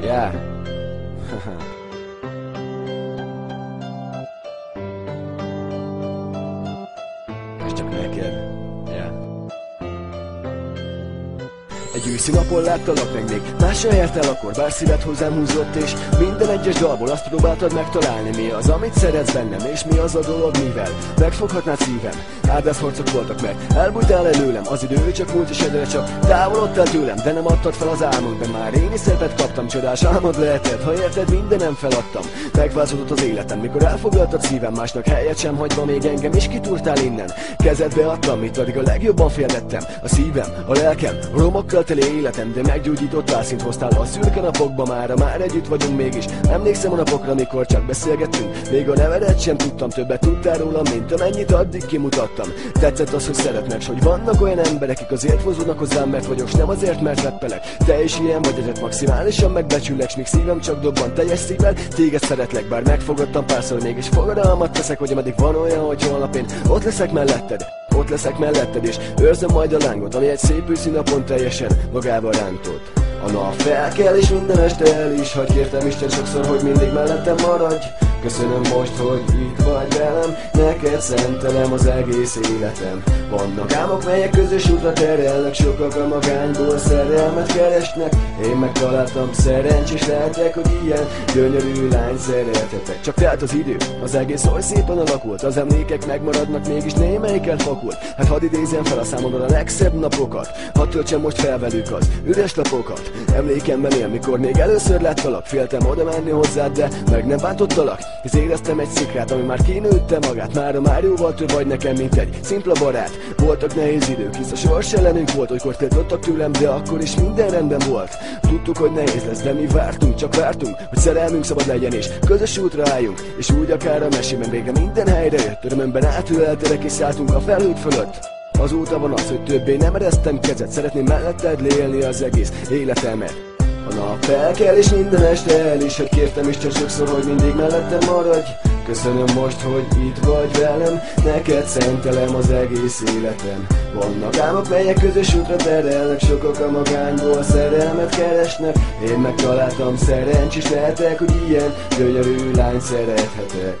Yeah. Ez csak neked. Yeah. Egy őszi napon láttalak meg még másra értel akkor, bár szíved hozzám húzott, és minden egyes dalból azt próbáltad megtalálni, mi az, amit szeretsz bennem, és mi az a dolog, mivel megfoghatnád szívem. Áldászharcok voltak, mert elbújtál előlem, az idő csak múlt, és egyre csak távolodtál tőlem, de nem adtad fel az álmod, de már én is szerepet kaptam, csodás álmod lehetett, ha érted, mindenem feladtam. Megváltozott az életem, mikor elfoglaltad szívem, másnak helyet sem hagyva még engem is kitúrtál innen. Kezedbe adtam, mit addig a legjobban félrettem, a szívem, a lelkem, romokkal teli életem, de meggyógyítottál, szint hoztál a szürke napokba, már együtt vagyunk mégis. Emlékszem a napokra, mikor csak beszélgettünk, még a nevedet sem tudtam, többet tudtál rólam, mint amennyit addig kimutattam. Tetszett az, hogy szeretnek, s hogy vannak olyan emberek, akik azért vonzódnak hozzám, mert vagyok, s nem azért, mert reppelek. Te is ilyen vagy, ezért maximálisan megbecsüllek, s míg szívem csak dobban teljes szívvel, téged szeretlek, bár megfogadtam párszor, mégis fogadalmat teszek, hogy ameddig van olyan, hogy holnap én ott leszek melletted. Ott leszek melletted, és őrzöm majd a lángot, ami egy szép őszi napon teljesen magával rántott. A nap felkel, és minden este el is hagy, kértem Isten sokszor, hogy mindig mellettem maradj. Köszönöm most, hogy itt vagy velem, neked szentelem az egész életem. Vannak álmok, melyek közös útra terelnek, sokak a magányból szerelmet keresnek. Én megtaláltam, szerencsés lehetek, hogy ilyen gyönyörű lány szerethetek. Csak telt az idő, az egész oly szépen alakult, az emlékek megmaradnak, mégis némelyik elfakult. Hát hadd idézem fel a számodra a legszebb napokat, hadd töltsem most fel velük az üres lapokat. Emlékemben él, mikor még először láttalak, féltem oda menni hozzád, de meg nem bántottalak. Hisz éreztem egy szikrát, ami már kinőtte magát, mára már jóval több vagy nekem, mint egy szimpla barát. Voltak nehéz idők, hisz a sors ellenünk volt, olykor tiltottak tőlem, de akkor is minden rendben volt. Tudtuk, hogy nehéz lesz, de mi vártunk, csak vártunk, hogy szerelmünk szabad legyen, és közös útra álljunk. És úgy akár a mesében végre minden helyre jött, örömömben átüleltelek, és szálltunk a felhők fölött. Azóta van az, hogy többé nem ereztem kezet, szeretném melletted lélni az egész életemet. A nap felkel, és minden este el is hagy, kértem Isten sokszor, hogy mindig mellettem maradj. Köszönöm most, hogy itt vagy velem, neked szentelem az egész életem. Vannak álmok, melyek közös útra terelnek, sokak a magányból szerelmet keresnek. Én megtaláltam, szerencsés lehetek, hogy ilyen gyönyörű lány szerethetek.